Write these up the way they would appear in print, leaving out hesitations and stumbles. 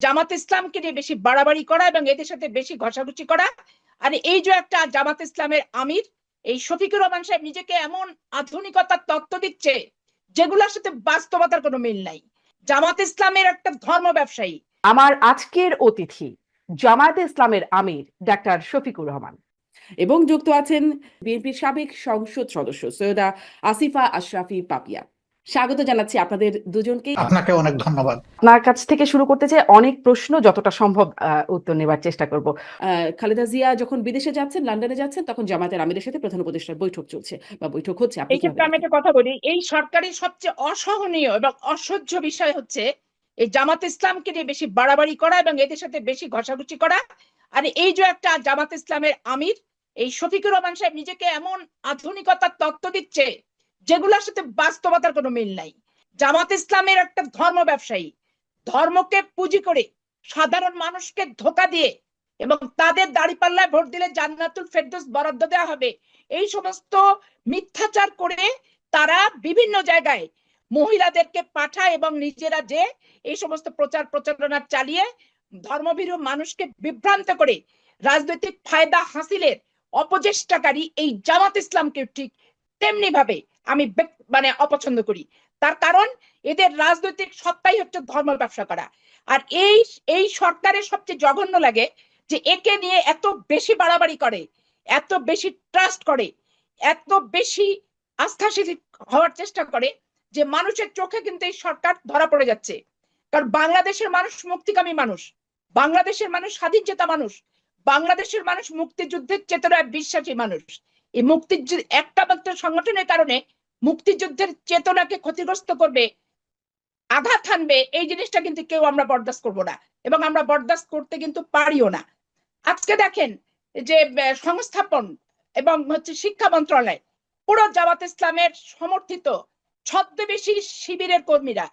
জামাত ইসলামকে নিয়ে বেশি বাড়াবাড়ি করা এবং এদের সাথে বেশি ঘষাঘষি করা। আর এই যে একটা জামাত ইসলামের আমির এই শফিকুর রহমান সাহেব নিজেকে এমন আধুনিকতার তত্ত্ব দিচ্ছে যেগুলোর সাথে বাস্তবতার কোনো মিল নাই। জামাত ইসলামের একটা ধর্ম ব্যবসায়ী। আমার আজকের অতিথি জামায়াতে ইসলামের আমির ডাক্তার শফিকুর রহমান এবং যুক্ত আছেন বিএনপির সাবেক সংসদ সদস্য সৈয়দা আসিফা আশরাফি পাপিয়া। স্বাগত জানাচ্ছি আপনাদের দুজনকেই। আপনাকে অনেক ধন্যবাদ। আপনার কাছ থেকে শুরু করতে চাই, অনেক প্রশ্ন, যতটা সম্ভব উত্তর নেবার চেষ্টা করব। খালেদা জিয়া যখন বিদেশে যাচ্ছেন, লন্ডনে যাচ্ছেন, তখন জামায়াতের আমিরের সাথে প্রধান উপদেষ্টার বৈঠক চলছে বা বৈঠক হচ্ছে। এই ক্ষেত্রে আমি একটা কথা বলি, এই সরকারের সবচেয়ে অসহনীয় এবং অসহ্য বিষয় হচ্ছে এই জামাত ইসলামকে নিয়ে বেশি বাড়াবাড়ি করা এবং এদের সাথে বেশি ঘষাঘষি করা। আর এই যে একটা জামাত ইসলামের আমির এই শফিকুর রহমান সাহেব নিজেকে এমন আধুনিকতার তত্ত্ব দিচ্ছে যেগুলোর সাথে বাস্তবতার কোনো মিল নাই। জামাত ইসলামের একটা ধর্ম ব্যবসায়ী, ধর্মকে পুঁজি করে সাধারণ মানুষকে ধোঁকা দিয়ে এবং তাদের দাঁড়িপাল্লায় ভোট দিলে জান্নাতুল ফেরদৌস বরাদ্দ দেওয়া হবে, এই সমস্ত মিথ্যাচার করে তারা বিভিন্ন জায়গায় মহিলাদেরকে পাঠায় এবং নিজেরা যে এই সমস্ত প্রচার প্রচারণা চালিয়ে ধর্মভীরু মানুষকে বিভ্রান্ত করে রাজনৈতিক ফায়দা হাসিলের অপচেষ্টাকারী এই জামাত ইসলামকে ঠিক তেমনি ভাবে আমি অপছন্দ করি। তার কারণ এদের রাজনৈতিক সত্তাই হচ্ছে ধর্ম ব্যবসা করা। আর এই সরকারের সবচেয়ে জঘন্য লাগে যে একে নিয়ে এত বেশি বাড়াবাড়ি করে, এত বেশি ট্রাস্ট করে, এত বেশি আস্থাশীল হওয়ার চেষ্টা করে যে মানুষের চোখে কিন্তু এই সরকার ধরা পড়ে যাচ্ছে। কারণ বাংলাদেশের মানুষ মুক্তিকামী মানুষ, বাংলাদেশের মানুষ স্বাধীন চেতা মানুষ, বাংলাদেশের মানুষ মুক্তিযুদ্ধের চেতনায় বিশ্বাসী মানুষ। এই মুক্তিযুদ্ধ একটা মাত্র সংগঠনের কারণে মুক্তিযুদ্ধের চেতনাকে ক্ষতিগ্রস্ত করবে, আঘাত হানবে, এই জিনিসটা কিন্তু কেউ আমরা বরদাস্ত করবো না এবং আমরা বরদাস্ত করতে কিন্তু পারিও না। আজকে দেখেন যে সংস্থাপন এবং শিক্ষা মন্ত্রণালয় পুরো জামাত ইসলামের সমর্থিত ছদ্মবেশী শিবিরের কর্মীরা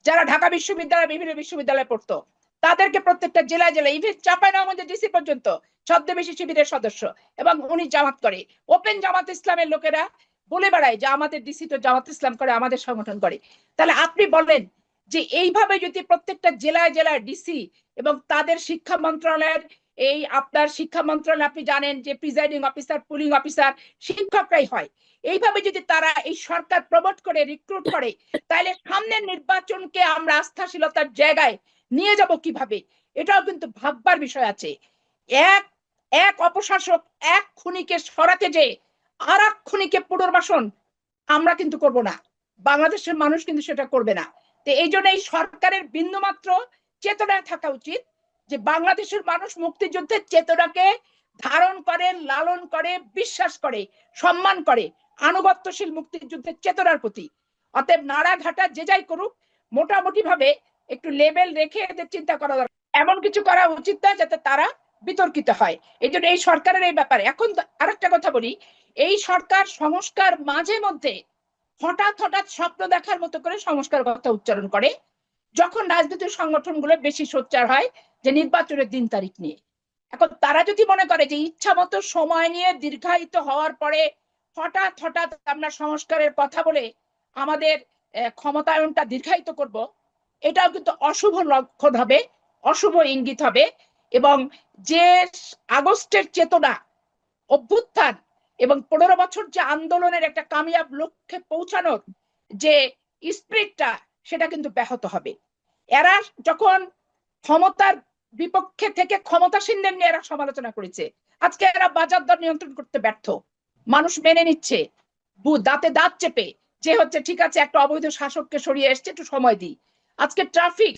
যারা ঢাকা বিশ্ববিদ্যালয় বিভিন্ন বিশ্ববিদ্যালয়ে পড়তো তাদেরকে প্রত্যেকটা জেলায় জেলায় ইভেন চাঁপাইনবাবগঞ্জের ডিসি পর্যন্ত ছদ্মবেশী শিবিরের সদস্য এবং উনি জামাত করে। ওপেন জামাত ইসলামের লোকেরা বলে বেড়ায় যে আমাদের ডিসি তো জামাত ইসলাম করে, আমাদের সংগঠন করে। তাহলে আপনি বলেন যে এইভাবে যদি প্রত্যেকটা জেলায় জেলায় ডিসি এবং তাদের শিক্ষা মন্ত্রণালয়ের এই আপনার শিক্ষা মন্ত্রণালয় আপনি জানেন যে প্রিজাইডিং অফিসার পুলিং অফিসার শিক্ষকরাই হয়, এইভাবে যদি তারা এই সরকার প্রমোট করে রিক্রুট করে তাহলে সামনের নির্বাচনকে আমরা আস্থাশীলতার জায়গায় নিয়ে যাব কিভাবে, এটাও কিন্তু ভাববার বিষয় আছে। এক এক অপশাসক এক খুনিকে সরাতে যে আর এক খুনিকে পুনর্বাসন আমরা কিন্তু করব না, বাংলাদেশের মানুষ কিন্তু সেটা করবে না। তো এই জন্য এই সরকারের বিন্দুমাত্র চেতনায় থাকা উচিত যে বাংলাদেশের মানুষ মুক্তিযুদ্ধের চেতনাকে ধারণ করে, লালন করে, বিশ্বাস করে, সম্মান করে, আনুগত্যশীল মুক্তিযুদ্ধের চেতনার প্রতি। অতএব নাড়াঘাটা যে যাই করুক মোটামুটি ভাবে একটু লেভেল রেখে এদের চিন্তা করা দরকার, এমন কিছু করা উচিত না যাতে তারা বিতর্কিত হয়। এই জন্য এই সরকারের এই ব্যাপারে এখন আরেকটা কথা বলি, এই সরকার সংস্কার মাঝে মধ্যে হঠাৎ হঠাৎ স্বপ্ন দেখার মতো করে সংস্কার কথা উচ্চারণ করে যখন রাজনৈতিক সংগঠনগুলো বেশি সোচ্চার হয় যে নির্বাচনের দিন তারিখ নিয়ে। এখন তারা যদি মনে করে যে ইচ্ছা মতো সময় নিয়ে দীর্ঘায়িত হওয়ার পরে হঠাৎ হঠাৎ আমরা সংস্কারের কথা বলে আমাদের ক্ষমতায়নটা দীর্ঘায়িত করব, এটাও কিন্তু অশুভ লক্ষণ হবে, অশুভ ইঙ্গিত হবে। এবং যে আগস্টের চেতনা, অভ্যুত্থান এবং 15 বছর যে আন্দোলনের একটা কামিয়াব লক্ষ্যে পৌঁছানোর যে স্পিরিটটা সেটা কিন্তু ব্যাহত হবে। এরা যখন ক্ষমতার বিপক্ষে থেকে ক্ষমতাসীনদের নিয়ে এরা সমালোচনা করেছে, আজকে এরা বাজার দর নিয়ন্ত্রণ করতে ব্যর্থ, মানুষ মেনে নিচ্ছে দাঁতে দাঁত চেপে যে হচ্ছে ঠিক আছে একটা অবৈধ শাসককে সরিয়ে এসছে একটু সময় দিই। আজকে ট্রাফিক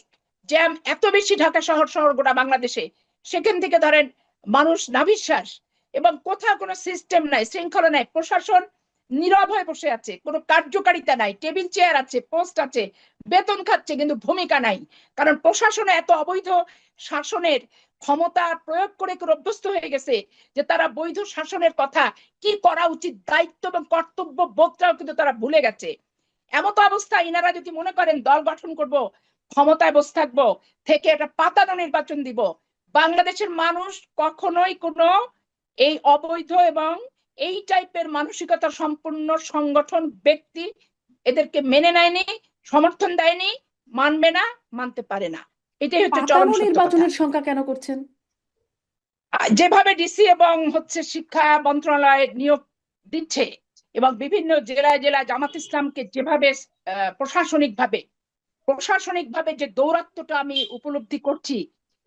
জ্যাম এত বেশি ঢাকা শহর গোটা বাংলাদেশে, সেখান থেকে ধরেন মানুষ নাভিশ্বাস এবং কোথাও কোনো সিস্টেম নাই, শৃঙ্খলা নাই, প্রশাসন নীরব হয়ে বসে আছে, কোনো কার্যকারিতা নাই, টেবিল চেয়ার আছে, পোস্ট আছে, বেতন খাচ্ছে কিন্তু ভূমিকা নাই। কারণ প্রশাসনে এত অবৈধ শাসনের ক্ষমতা প্রয়োগ করে অভ্যস্ত হয়ে গেছে যে তারা বৈধ শাসনের কথা, কি করা উচিত, দায়িত্ব এবং কর্তব্য বোধটাও কিন্তু তারা ভুলে গেছে। এমত অবস্থা ইনারা যদি মনে করেন দল গঠন করব, ক্ষমতায় বসে থাকবো, থেকে একটা পাতানো নির্বাচন দিব, বাংলাদেশের মানুষ কখনোই কোনো এই অবৈধ এবং এই টাইপের মানসিকতা সম্পূর্ণ সংগঠন ব্যক্তি এদেরকে মেনে নেয়নি, সমর্থন দেয়নি, মানবে না, মানতে পারে না। এটাই হচ্ছে চরম পাতানো সত্য কথা। নির্বাচনের সংখ্যা কেন করছেন? যেভাবে ডিসি এবং শিক্ষা মন্ত্রণালয় নিয়োগ দিচ্ছে এবং বিভিন্ন জেলায় জেলায় জামাত ইসলামকে যেভাবে প্রশাসনিকভাবে যে দৌরাত্ম্যটা আমি উপলব্ধি করছি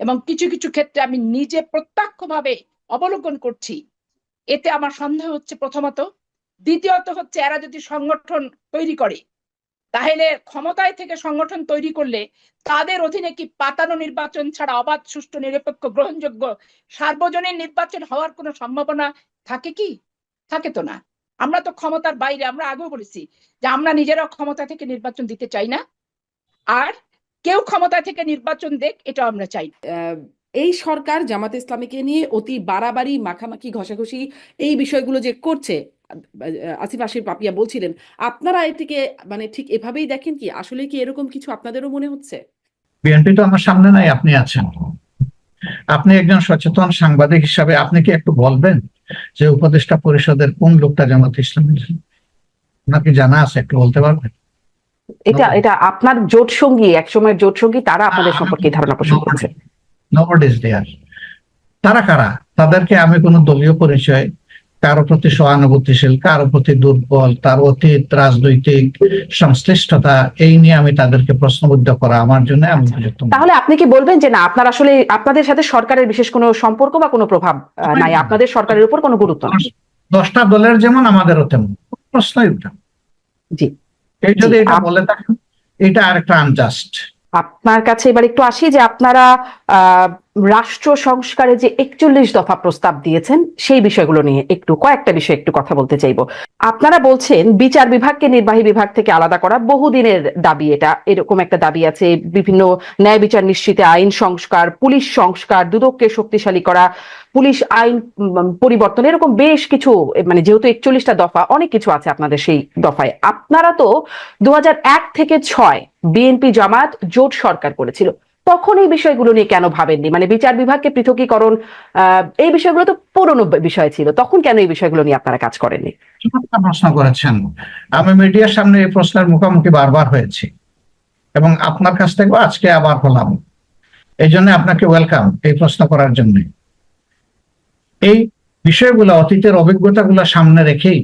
এবং কিছু কিছু ক্ষেত্রে আমি নিজে প্রত্যক্ষভাবে অবলোকন করছি, এতে আমার সন্দেহ হচ্ছে প্রথমত। দ্বিতীয়ত হচ্ছে এরা যদি সংগঠন তৈরি করে, তাহলে ক্ষমতায় থেকে সংগঠন তৈরি করলে তাদের অধীনে কি পাতানো নির্বাচন ছাড়া অবাধ, সুষ্ঠু, নিরপেক্ষ, গ্রহণযোগ্য সার্বজনীন নির্বাচন হওয়ার কোনো সম্ভাবনা থাকে কি? থাকে তো না। আমরা তো ক্ষমতার বাইরে, আমরা আগেও বলেছি যে আমরা নিজেরাও ক্ষমতা থেকে নির্বাচন দিতে চাই না, আর কেউ ক্ষমতা থেকে নির্বাচন দেখ এটা আমরা চাই না। এই সরকার জামাত ইসলামীকে নিয়ে অতি বাড়াবাড়ি, মাখামাখি, ঘষাঘষি এই বিষয়গুলো যে করছে, আসিফ আসিফ পাপিয়া বলছিলেন, আপনারা এটিকে মানে ঠিক এভাবেই দেখেন কি? আসলে কি এরকম কিছু আপনাদেরও মনে হচ্ছে? বিএনপি তো আমার সামনে নাই, আপনি আছেন। আপনি একজন সচেতন সাংবাদিক হিসাবে আপনি কি একটু বলবেন যে উপদেষ্টা পরিষদের কোন লোকটা জামাত ইসলামের? আপনার কি জানা আছে? একটু বলতে পারবেন? এটা আপনার জোট সঙ্গী, একসময়ের জোট সঙ্গী, তারা আপনাদের সম্পর্কে ধারণা পোষণ করছে। Nobody is there. তারা কারা? তাদেরকে আমি কোনো দলীয় পরিচয়, কারো প্রতি সহানুভূতিশীল, কারো প্রতি দুর্বল, তার অতীত রাজনৈতিক সংশ্লিষ্টতা, এই নিয়ে আমি তাদেরকে প্রশ্নবিদ্ধ করা আমার জন্য আমি উপযুক্ত নই। তাহলে আপনি কি বলবেন যে না, আপনার আসলে আপনাদের সাথে সরকারের বিশেষ কোনো সম্পর্ক বা কোনো প্রভাব নাই, আপনাদের সরকারের উপর কোনো গুরুত্ব নেই? 10টা দলের যেমন আমাদেরও তেমন, প্রশ্নই উঠে। জি, এই যদি এটা বলে থাকেন, এটা আরেকটা আনজাস্ট। আপনার কাছে এবার একটু আসি যে আপনারা রাষ্ট্র সংস্কারে যে 41 দফা প্রস্তাব দিয়েছেন, সেই বিষয়গুলো নিয়ে একটু কয়েকটা বিষয় একটু কথা বলতে চাইবো। আপনারা বলছেন বিচার বিভাগকে নির্বাহী বিভাগ থেকে আলাদা করা বহুদিনের দাবি, এটা এরকম একটা দাবি আছে। বিভিন্ন ন্যায় বিচার নিশ্চিতে আইন সংস্কার, পুলিশ সংস্কার, দুদককে শক্তিশালী করা, পুলিশ আইন পরিবর্তন, এরকম বেশ কিছু, মানে যেহেতু 41টা দফা, অনেক কিছু আছে আপনাদের সেই দফায়। আপনারা তো 2001 থেকে 6 বিএনপি জামাত জোট সরকার করেছিল, তখন এই বিষয়গুলো নিয়ে কেন ভাবেননি? মানে বিচার বিভাগকে পৃথকীকরণ, এই বিষয়গুলো তো পুরনো বিষয় ছিল, তখন কেন এই বিষয়গুলো নিয়ে আপনারা কাজ করেননি? প্রশ্ন করেছেন। আমি মিডিয়ার সামনে এই প্রশ্নের মুখোমুখি বারবার হয়েছি এবং আপনার কাছ থেকে আজকে আবার হলাম। এই জন্য আপনাকে ওয়েলকাম এই প্রশ্ন করার জন্য। এই বিষয়গুলো, অতীতের অভিজ্ঞতাগুলো সামনে রেখেই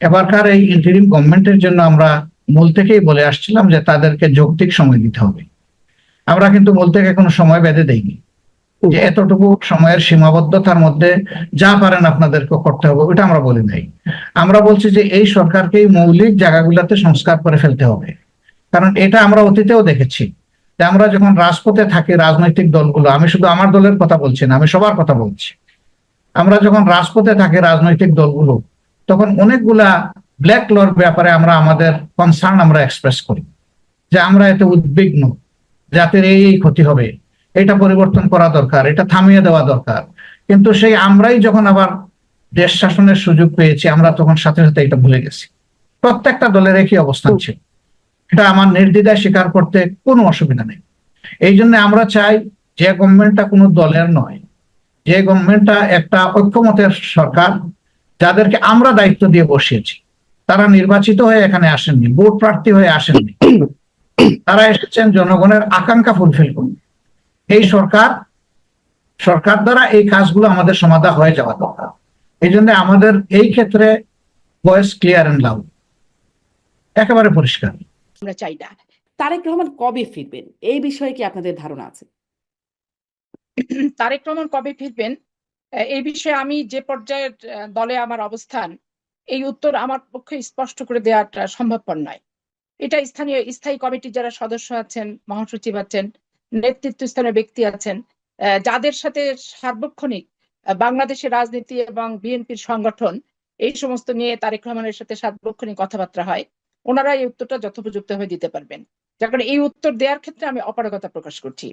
এবারকার এই ইন্টারিম গভর্নমেন্টের জন্য আমরা মূল থেকেই বলে আসছিলাম যে তাদেরকে যৌক্তিক সময় দিতে হবে। আমরা কিন্তু মূল থেকে কোনো সময় বেঁধে দেইনি যে এতটুকু সময়ের সীমাবদ্ধতার মধ্যে যা পারেন আপনাদেরকে করতে হবে, ওটা আমরা বলি নাই। আমরা বলছি যে এই সরকারকে মৌলিক জায়গাগুলোতে সংস্কার করে ফেলতে হবে। কারণ এটা আমরা অতীতেও দেখেছি যে আমরা যখন রাজপথে থাকি, রাজনৈতিক দলগুলো, আমি শুধু আমার দলের কথা বলছি না, আমি সবার কথা বলছি, আমরা যখন রাজপথে থাকি রাজনৈতিক দলগুলো, তখন অনেকগুলা ব্ল্যাক লর ব্যাপারে আমরা আমাদের কনসার্ন আমরা এক্সপ্রেস করি যে আমরা এতে উদ্বিগ্ন, জাতির এই ক্ষতি হবে, এটা পরিবর্তন করা দরকার, এটা থামিয়ে দেওয়া দরকার। কিন্তু সেই আমরাই যখন আবার দেশ শাসনের সুযোগ পেয়েছি, আমরা তখন সাথে সাথে এটা ভুলে গেছি। প্রত্যেকটা দলের একই অবস্থান ছিল, এটা আমার নির্দ্বিধায় স্বীকার করতে কোনো অসুবিধা নেই। এই জন্য আমরা চাই যে গভর্নমেন্টটা কোনো দলের নয়, যে গভর্নমেন্টটা একটা ঐক্যমতের সরকার, যাদেরকে আমরা দায়িত্ব দিয়ে বসিয়েছি। তারা নির্বাচিত হয়ে এখানে আসেননি, ভোট প্রার্থী হয়ে আসেননি, তারা এসেছেন জনগণের আকাঙ্ক্ষা ফুলফিল করুন। এই সরকার দ্বারা এই কাজগুলো আমাদের সমাধান হয়ে যাওয়া দরকার। এই জন্য আমাদের এই ক্ষেত্রে ভয়েস ক্লিয়ার এন্ড লাউড, একেবারে পরিষ্কার। আমরা চাই না। তারেক রহমান কবে ফিরবেন, এই বিষয়ে কি আপনাদের ধারণা আছে? তারেক রহমান কবে ফিরবেন এই বিষয়ে আমি যে পর্যায়ের দলে আমার অবস্থান, এই উত্তর আমার পক্ষে স্পষ্ট করে দেওয়াটা সম্ভবপর নয়। এটা স্থায়ী কমিটির যারা সদস্য আছেন, মহাসচিব আছেন, নেতৃত্বস্থানীয় ব্যক্তি আছেন, যাদের সাথে সার্বক্ষণিক বাংলাদেশের রাজনীতি এবং বিএনপির সংগঠন এই সমস্ত নিয়ে তারেক রহমানের সাথে সার্বক্ষণিক কথাবার্তা হয়, ওনারা এই উত্তরটা যথোপযুক্ত হয়ে দিতে পারবেন। যার কারণে এই উত্তর দেওয়ার ক্ষেত্রে আমি অপারগতা প্রকাশ করছি।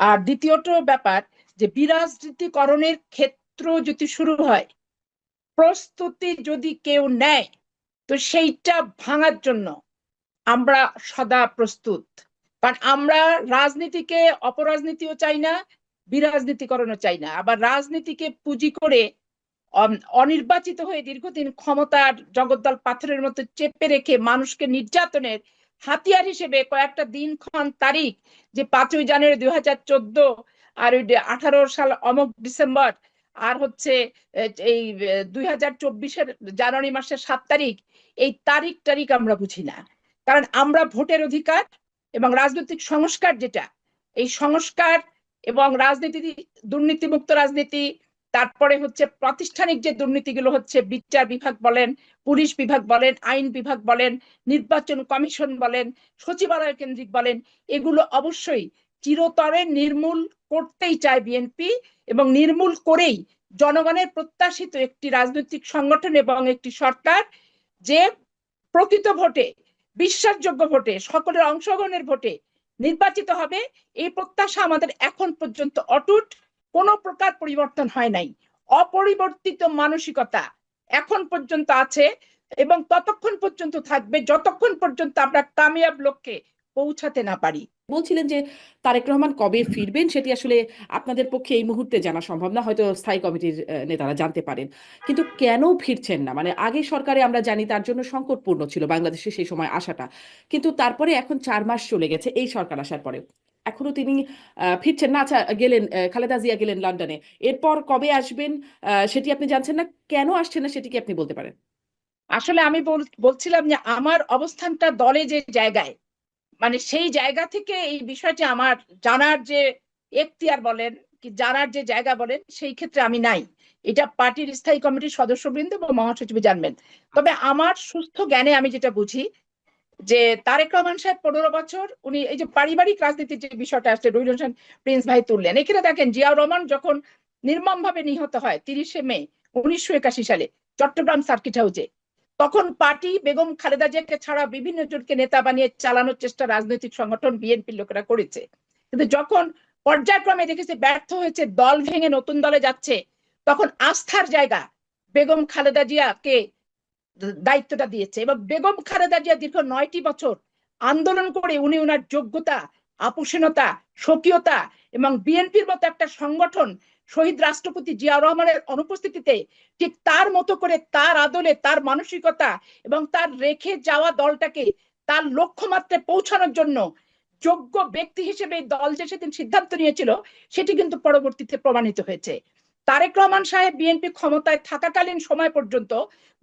আর দ্বিতীয়ত ব্যাপার যে বিরাজনীতিকরণের ক্ষেত্র যদি শুরু হয়, প্রস্তুতি যদি কেউ নেয়, তো সেইটা ভাঙার জন্য আমরা সদা প্রস্তুত। কারণ আমরা রাজনীতিকে অপরাজনীতিও চাই না, বিরাজনীতিকরণও চাই না। আবার রাজনীতিকে পুঁজি করে অনির্বাচিত হয়ে দীর্ঘদিন ক্ষমতার জগদ্দল পাথরের মতো চেপে রেখে মানুষকে নির্যাতনের হাতিয়ার হিসেবে কয়েকটা দিনক্ষণ তারিখ, যে 5ই জানুয়ারি 2014, আর ওই 18 সাল অমুক ডিসেম্বর, আর হচ্ছে এই 2024-এর জানুয়ারি মাসের 7 তারিখ, এই তারিখ আমরা বুঝি না। কারণ আমরা ভোটের অধিকার এবং রাজনৈতিক সংস্কার, যেটা এই সংস্কার এবং রাজনীতি, দুর্নীতিমুক্ত রাজনীতি, তারপরে হচ্ছে প্রাতিষ্ঠানিক যে দুর্নীতিগুলো হচ্ছে, বিচার বিভাগ বলেন, পুলিশ বিভাগ বলেন, আইন বিভাগ বলেন, নির্বাচন কমিশন বলেন, সচিবালয় কেন্দ্রিক বলেন, এগুলো অবশ্যই চিরতরে নির্মূল করতেই চায় বিএনপি, এবং নির্মূল করেই জনগণের প্রত্যাশিত একটি রাজনৈতিক সংগঠন এবং একটি সরকার, যে প্রকৃত ভোটে, বিশ্বাসযোগ্য ভোটে, সকলের অংশগ্রহণের ভোটে নির্বাচিত হবে, এই প্রত্যাশা আমাদের এখন পর্যন্ত অটুট, কোনো প্রকার পরিবর্তন হয় নাই। অপরিবর্তিত মানসিকতা এখন পর্যন্ত আছে এবং ততক্ষণ পর্যন্ত থাকবে যতক্ষণ পর্যন্ত আমরা কামিয়াব লক্ষ্যে পৌঁছাতে না পারি। বলছিলেন যে তারেক রহমান কবে ফিরবেন সেটি আসলে আপনাদের পক্ষে এই মুহূর্তে জানা সম্ভব না, হয়তো স্থায়ী কমিটির নেতারা জানতে পারেন। কিন্তু কেন ফিরছেন না, মানে আগে সরকারে আমরা জানি তার জন্য সংকটপূর্ণ ছিল বাংলাদেশে সেই সময় আসাটা, কিন্তু তারপরে এখন 4 মাস চলে গেছে এই সরকার আসার পরে, এখনো তিনি ফিরছেন না। আচ্ছা, গেলেন, খালেদা জিয়া গেলেন লন্ডনে, এরপর কবে আসবেন সেটি আপনি জানছেন না, কেন আসছেন না সেটি কি আপনি বলতে পারেন? আসলে আমি বলছিলাম যে আমার অবস্থানটা দলে যে জায়গায়, মানে সেই জায়গা থেকে এই বিষয়টি আমার জানার যে এখতিয়ার বলেন কি জানার যে জায়গা বলেন, সেই ক্ষেত্রে আমি নাই। এটা পার্টির স্থায়ী কমিটির সদস্যবৃন্দ এবং মহাসচিব জানবেন। তবে আমার সুস্থ জ্ঞানে আমি যেটা বুঝি, যে তারেক রহমান সাহেব 15 বছর উনি এই যে পারিবারিক রাজনীতির যে বিষয়টা আসছে, রুহুল হোসেন প্রিন্স ভাই তুললেন, এখানে দেখেন জিয়াউর রহমান যখন নির্মম ভাবে নিহত হয় 30শে মে 1981 সালে চট্টগ্রাম সার্কিট হাউসে, তখন পার্টি বেগম খালেদা জিয়াকে ছাড়া বিভিন্ন জনকে নেতা বানিয়ে চালানোর চেষ্টা রাজনৈতিক সংগঠন বিএনপির লোকেরা করেছে। কিন্তু যখন পর্যায়ক্রমে দেখেছে ব্যর্থ হয়েছে, দল ভেঙে নতুন দলে যাচ্ছে, তখন আস্থার জায়গা বেগম খালেদা জিয়াকে দায়িত্বটা দিয়েছে। এবং বেগম খালেদা জিয়া দীর্ঘ 9টি বছর আন্দোলন করে উনি ওনার যোগ্যতা, আপোষহীনতা, স্বকীয়তা এবং বিএনপির মতো একটা সংগঠন শহীদ রাষ্ট্রপতি জিয়াউর রহমানের অনুপস্থিতিতে ঠিক তার মতো করে, তার আদলে, তার মানসিকতা এবং তার রেখে যাওয়া দলটাকে তার লক্ষ্যমাত্রায় পৌঁছানোর জন্য যোগ্য ব্যক্তি হিসেবে দল যে সেদিন সিদ্ধান্ত নিয়েছিল, সেটি কিন্তু পরবর্তীতে প্রমাণিত হয়েছে। তারেক রহমান সাহেব বিএনপি ক্ষমতায় থাকাকালীন সময় পর্যন্ত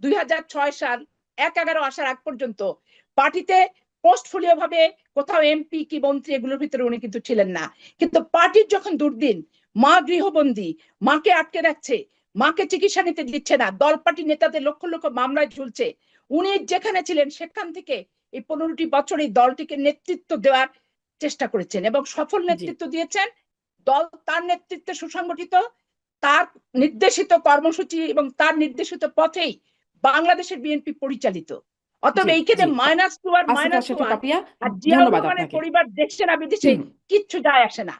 2006 সাল 1/11 আসার আগ পর্যন্ত পার্টিতে পোস্টফোলিও ভাবে কোথাও এমপি কি মন্ত্রী এগুলোর ভিতরে উনি কিন্তু ছিলেন না। কিন্তু পার্টির যখন দুর্দিন, মা গৃহবন্দী, মাকে আটকে রাখছে, মাকে চিকিৎসা নিতে দিচ্ছে না, দল পার্টি নেতাদের লক্ষ লক্ষ মামলায় ঝুলছে, উনি যেখানে ছিলেন সেখান থেকে এই 15টি বছর এই দলটিকে নেতৃত্ব দেওয়ার চেষ্টা করেছেন এবং সফল নেতৃত্ব দিয়েছেন। দল তার নেতৃত্বে সুসংগঠিত, তার নির্দেশিত কর্মসূচি এবং তার নির্দেশিত পথেই বাংলাদেশের বিএনপি পরিচালিত। অতএব এইখানে -2 আর আসিফ -1 আশরাফি পাপিয়া, আর জিয়াউর ধন্যবাদ রহমানের আপনাকে। পরিবার দেশে না বিদেশে কিচ্ছু যায় আসে না।